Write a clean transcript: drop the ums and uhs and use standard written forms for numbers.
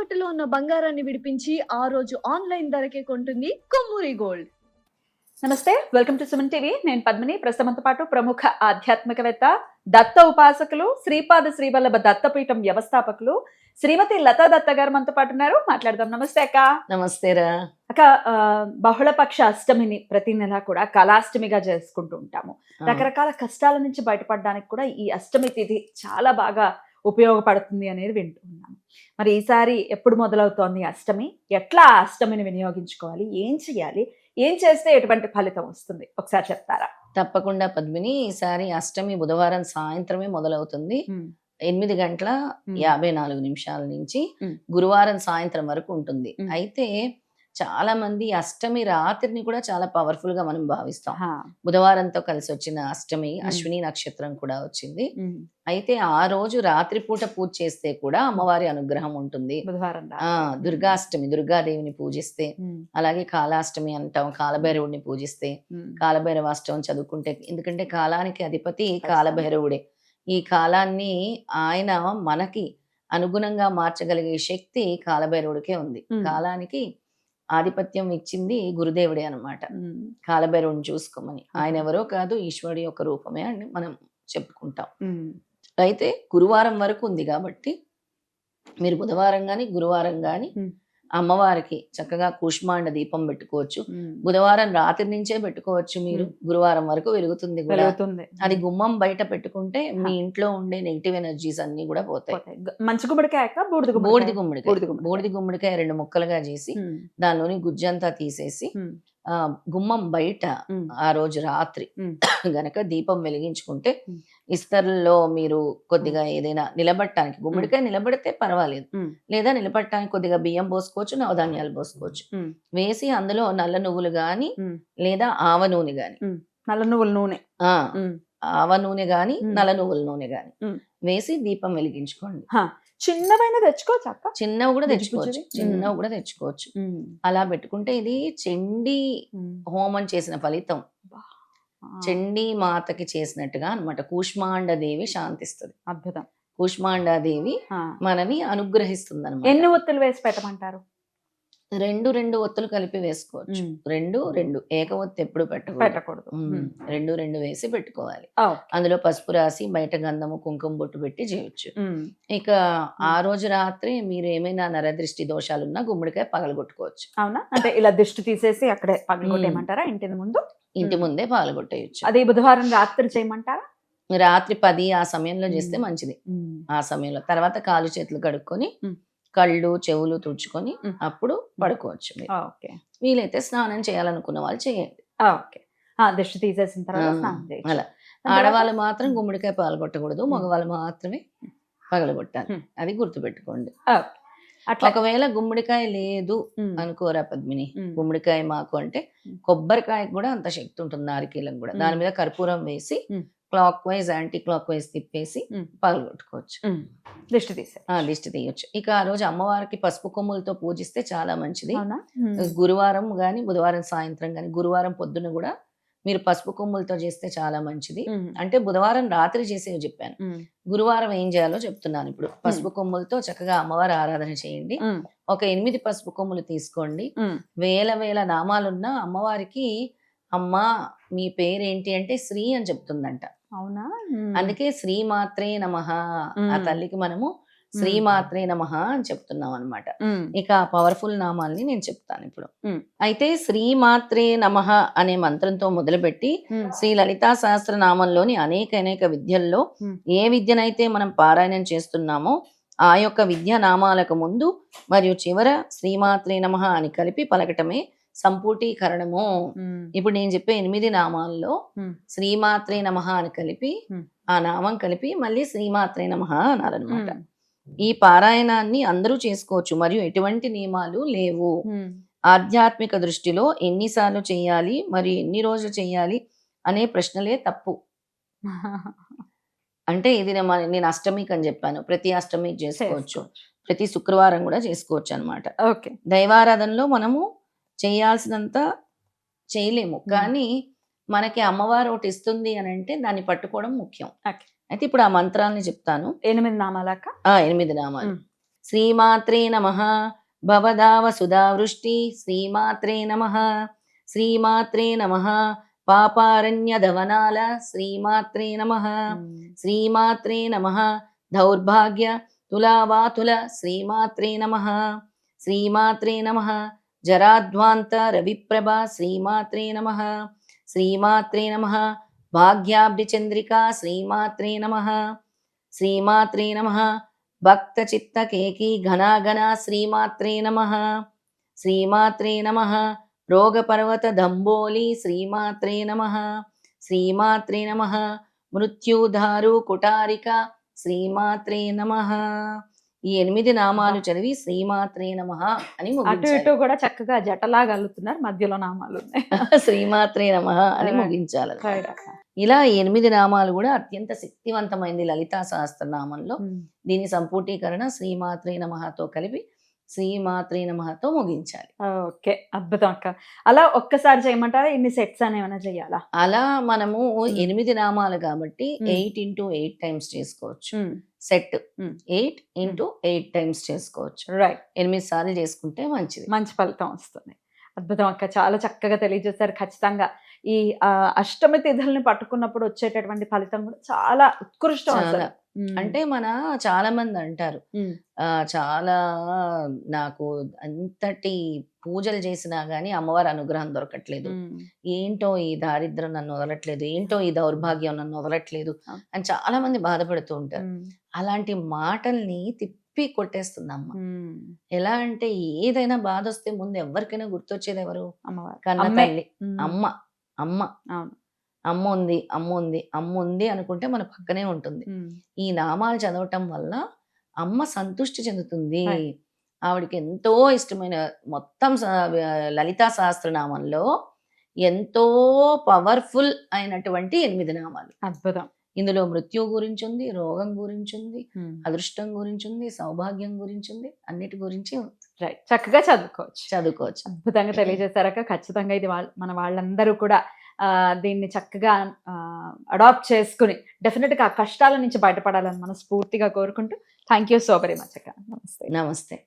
తాకట్టులో ఉన్న బంగారాన్ని విడిపించి ఆ రోజు ఆన్లైన్ ధరకే కొంటుంది కొమ్మూరి గోల్డ్. నమస్తే, వెల్కమ్ టు సుమన్ టీవీ. నేను పద్మిని. ప్రస్తుతంతో పాటు ప్రముఖ ఆధ్యాత్మికవేత్త, దత్త ఉపాసకులు, శ్రీపాద శ్రీవల్లభ దత్తపీఠం వ్యవస్థాపకులు శ్రీమతి లతా దత్త గారు మనతో పాటు ఉన్నారు. మాట్లాడదాం. నమస్తే అక్క. నమస్తేరా అక్క, బహుళపక్ష అష్టమిని ప్రతి నెల కూడా కళాష్టమిగా చేసుకుంటూ ఉంటాము. రకరకాల కష్టాల నుంచి బయటపడడానికి కూడా ఈ అష్టమి తిథి చాలా బాగా ఉపయోగపడుతుంది అనేది వింటూ ఉన్నాము. మరి ఈసారి ఎప్పుడు మొదలవుతోంది అష్టమి? ఎట్లా ఆ అష్టమిని వినియోగించుకోవాలి? ఏం చేయాలి? ఏం చేస్తే ఎటువంటి ఫలితం వస్తుంది? ఒకసారి చెప్తారా? తప్పకుండా పద్మిని. ఈసారి అష్టమి బుధవారం సాయంత్రమే మొదలవుతుంది. 8:54 నుంచి గురువారం సాయంత్రం వరకు ఉంటుంది. అయితే చాలా మంది అష్టమి రాత్రిని కూడా చాలా పవర్ఫుల్ గా మనం భావిస్తాం. బుధవారంతో కలిసి వచ్చిన అష్టమి అశ్విని నక్షత్రం కూడా వచ్చింది. అయితే ఆ రోజు రాత్రిపూట పూజ చేస్తే కూడా అమ్మవారి అనుగ్రహం ఉంటుంది. దుర్గాష్టమి దుర్గాదేవిని పూజిస్తే, అలాగే కాలాష్టమి అంటాం, కాలభైరవుడిని పూజిస్తే, కాలభైరవాష్టవం చదువుకుంటే, ఎందుకంటే కాలానికి అధిపతి కాలభైరవుడే. ఈ కాలాన్ని ఆయన మనకి అనుగుణంగా మార్చగలిగే శక్తి కాలభైరవుడికే ఉంది. కాలానికి ఆధిపత్యం ఇచ్చింది గురుదేవుడే అన్నమాట. కాలభైరవుడిని చూసుకోమని. ఆయన ఎవరో కాదు, ఈశ్వరుడి యొక్క రూపమే అని మనం చెప్పుకుంటాం. అయితే గురువారం వరకు ఉంది కాబట్టి మీరు బుధవారం గాని గురువారం గాని అమ్మవారికి చక్కగా కూష్మాండ దీపం పెట్టుకోవచ్చు. బుధవారం రాత్రి నుంచే పెట్టుకోవచ్చు. మీరు గురువారం వరకు వెలుగుతుంది కూడా. అది గుమ్మం బయట పెట్టుకుంటే మీ ఇంట్లో ఉండే నెగిటివ్ ఎనర్జీస్ అన్ని కూడా పోతాయి. మంచి గుమ్మడికాయ, బూడిది గుమ్మడికాయ 2 ముక్కలుగా చేసి దానిలోని గుజ్జంతా తీసేసి గుమ్మం బయట ఆ రోజు రాత్రి గనక దీపం వెలిగించుకుంటే, ఇస్తర్లో మీరు కొద్దిగా ఏదైనా నిలబడటానికి, గుమ్మడికాయ నిలబడితే పర్వాలేదు, లేదా నిలబడటానికి కొద్దిగా బియ్యం పోసుకోవచ్చు, నవధాన్యాలు పోసుకోవచ్చు. వేసి అందులో నల్ల నువ్వులు గాని లేదా ఆవ నూనె గాని, నల్ల నువ్వుల నూనె, ఆవ నూనె గాని నల్ల నువ్వుల నూనె గాని వేసి దీపం వెలిగించుకోండి. చిన్నవైనా తెచ్చుకోవచ్చు అక్క. చిన్నవి కూడా తెచ్చుకోవచ్చు. అలా పెట్టుకుంటే ఇది చండీ హోమం చేసిన ఫలితం, చండీ మాతకి చేసినట్టుగా అన్నమాట. కూష్మాండదేవి శాంతిస్తుంది. అద్భుతం. కూష్మాండదేవి మనని అనుగ్రహిస్తుంది అన్నమాట. ఎన్ని ఒత్తులు వేసి పెట్టమంటారు? 2 ఒత్తులు కలిపి వేసుకోవచ్చు. 2 ఏక ఒత్తి ఎప్పుడు పెట్టకూడదు. 2 వేసి పెట్టుకోవాలి. అందులో పసుపు రాసి బయట గంధము కుంకుమ బొట్టు పెట్టి చేయొచ్చు. ఇక ఆ రోజు రాత్రి మీరు ఏమైనా నరదృష్టి దోషాలున్నా గుమ్మడికాయ పగలగొట్టుకోవచ్చు. అవునా? అంటే ఇలా దిష్టి తీసేసి అక్కడే పగలగొట్టేయమంటారా? ఇంటి ముందే పగలగొట్టేయచ్చు. అది బుధవారం రాత్రి చేయమంటారా? రాత్రి 10 ఆ సమయంలో చేస్తే మంచిది. ఆ సమయంలో తర్వాత కాలు చేతులు కడుక్కొని కళ్ళు చెవులు తుడుచుకొని అప్పుడు పడుకోవచ్చు. వీలైతే స్నానం చేయాలనుకున్న వాళ్ళు చేయండి. దిష్టి తీసేసిన తర్వాత అలా. ఆడవాళ్ళు మాత్రం గుమ్మడికాయ పగలగొట్టకూడదు, మగవాళ్ళు మాత్రమే పగలగొట్టాలి. అది గుర్తుపెట్టుకోండి. ఒకవేళ గుమ్మడికాయ లేదు అనుకోరా పద్మిని, గుమ్మడికాయ మాకు అంటే కొబ్బరికాయకు కూడా అంత శక్తి ఉంటుంది, నారికేలం కూడా. దాని మీద కర్పూరం వేసి clock wise anti clock wise తిప్పేసి పగలగొట్టుకోవచ్చు. దిష్టి తీయొచ్చు. ఇక ఆ రోజు అమ్మవారికి పసుపు కొమ్ములతో పూజిస్తే చాలా మంచిది. గురువారం గాని బుధవారం సాయంత్రం గాని, గురువారం పొద్దున కూడా మీరు పసుపు కొమ్ములతో చేస్తే చాలా మంచిది. అంటే బుధవారం రాత్రి చేసేవి చెప్పాను, గురువారం ఏం చేయాలో చెప్తున్నాను ఇప్పుడు. పసుపు కొమ్ములతో చక్కగా అమ్మవారి ఆరాధన చేయండి. ఒక 8 పసుపు కొమ్ములు తీసుకోండి. వేల నామాలున్న అమ్మవారికి, అమ్మా మీ పేరేంటి అంటే శ్రీ అని చెప్తుందంట. అవునా? అందుకే శ్రీమాత్రే నమః, ఆ తల్లికి మనము శ్రీమాత్రే నమః అని చెప్తున్నాం అనమాట. ఇక పవర్ఫుల్ నామాల్ని నేను చెప్తాను ఇప్పుడు. అయితే శ్రీమాత్రే నమః అనే మంత్రంతో మొదలుపెట్టి శ్రీ లలితా సహస్రనామంలోని అనేక విద్యల్లో ఏ విద్యనైతే మనం పారాయణం చేస్తున్నామో ఆ యొక్క విద్యా నామాలకు ముందు మరియు చివర శ్రీమాత్రే నమః అని కలిపి పలకటమే సంపూటీకరణము. ఇప్పుడు నేను చెప్పే 8 నామాల్లో శ్రీమాత్రే నమః అని కలిపి, ఆ నామం కలిపి మళ్ళీ శ్రీమాత్రే నమః అనాలన్నమాట. ఈ పారాయణాన్ని అందరూ చేసుకోవచ్చు మరియు ఎటువంటి నియమాలు లేవు. ఆధ్యాత్మిక దృష్టిలో ఎన్నిసార్లు చేయాలి మరియు ఎన్ని రోజులు చేయాలి అనే ప్రశ్నలే తప్పు. అంటే ఇది నేను అష్టమికి అని చెప్పాను, ప్రతి అష్టమికి చేసుకోవచ్చు, ప్రతి శుక్రవారం కూడా చేసుకోవచ్చు అనమాట. దైవారాధనలో మనము చేయాల్సినంత చేయలేము, కానీ మనకి అమ్మవారు ఒకటి ఇస్తుంది అని అంటే దాన్ని పట్టుకోవడం ముఖ్యం. అయితే ఇప్పుడు ఆ మంత్రాలని చెప్తాను. 8 నామాలక? 8 నామాలు. శ్రీమాత్రే నమః భవదావ సుధావృష్టి శ్రీమాత్రే నమః శ్రీమాత్రే నమః పాపారణ్యధవనాల శ్రీమాత్రే నమః శ్రీమాత్రే నమః దౌర్భాగ్య తులావాతుల శ్రీమాత్రే నమః శ్రీమాత్రే నమః జరాధ్వాంత రవిప్రభ శ్రీమాత్రే నమః శ్రీమాత్రే నమః భాగ్యాబ్ధిచంద్రికా శ్రీమాత్రే నమః శ్రీమాత్రే నమః భక్త చిత్త కేకి ఘనాఘన శ్రీమాత్రే నమః శ్రీమాత్రే నమః రోగపర్వత దంబోలి శ్రీమాత్రే నమః శ్రీమాత్రే నమః మృత్యుధారు కుటారిక శ్రీమాత్రే నమః. ఈ 8 నామాలు చదివి శ్రీమాత్రే నమః అని అటు ముగించాలి. ఇటు కూడా చక్కగా జటలాగా అల్లుతున్నారు, మధ్యలో నామాలు ఉన్నాయి. శ్రీమాత్రే నమః అని Right. ముగించాలి. Right అక్క. ఇలా ఈ 8 నామాలు కూడా అత్యంత శక్తివంతమైంది లలితా సహస్రనామంలో. దీని సంపూర్ణీకరణ శ్రీమాత్రే నమఃతో కలిపి శ్రీమాత్రే నమఃతో ముగించాలి. ఓకే, అద్భుతం అక్క. అలా ఒక్కసారి చేయమంటారా? ఇన్ని సెట్స్ అని ఏమైనా చెయ్యాలా? అలా మనము Hmm. 8 నామాలు కాబట్టి Hmm. 8 into 8 టైమ్స్ చేసుకోవచ్చు. ఉమ్, సెట్ Hmm. 8 into 8 టైమ్స్ చేసుకోవచ్చు. రైట్. 8 సార్లు చేసుకుంటే మంచిది. మంచి ఫలితం వస్తుంది. అద్భుతం అక్క, చాలా చక్కగా తెలియజేశారు. ఖచ్చితంగా ఈ అష్టమి తిథుల్ని పట్టుకున్నప్పుడు వచ్చేటటువంటి ఫలితం కూడా చాలా ఉత్కృష్టం చాలా. అసలు. అంటే చాలా మంది అంటారు ఉమ్, చాలా నాకు అంతటి పూజలు చేసినా గానీ అమ్మవారి అనుగ్రహం దొరకట్లేదు, ఉమ్, ఏంటో ఈ దారిద్రం నన్ను వదలట్లేదు, ఏంటో ఈ దౌర్భాగ్యం నన్ను వదలట్లేదు ఆ. అని చాలా మంది బాధపడుతూ ఉంటారు. ఉమ్, అలాంటి మాటల్ని తిప్పి కొట్టేస్తుంది అమ్మ. ఉమ్. ఎలా అంటే ఏదైనా బాధ వస్తే ముందు ఎవరికైనా గుర్తొచ్చేది ఎవరు? అమ్మవారు కన్న అమ్మే. తల్లి. ఉమ్, అమ్మ అమ్మ అవును. అమ్మ ఉంది, అమ్మ ఉంది, అమ్మ ఉంది అనుకుంటే మన పక్కనే ఉంటుంది. ఉమ్, ఈ నామాలు చదవటం వల్ల అమ్మ సంతృష్టి చెందుతుంది. Right. ఆవిడకి ఎంతో ఇష్టమైన మొత్తం లలితా సహస్రనామంలో ఎంతో పవర్ఫుల్ అయినటువంటి 8 నామాలు. అద్భుతం. ఇందులో మృత్యు గురించి ఉంది, రోగం గురించి ఉంది, ఉమ్, అదృష్టం గురించి ఉంది, సౌభాగ్యం గురించి ఉంది, అన్నిటి గురించి రైట్, చక్కగా చదువుకోవచ్చు. చదువుకోవచ్చు. అద్భుతంగా తెలియజేశారక. ఖచ్చితంగా ఇది మన వాళ్ళందరూ కూడా దీన్ని చక్కగా అడాప్ట్ చేసుకుని డెఫినెట్ గా ఆ కష్టాల నుంచి బయటపడాలని మనస్ఫూర్తిగా కోరుకుంటూ thank you so very much అక్క. నమస్తే. నమస్తే.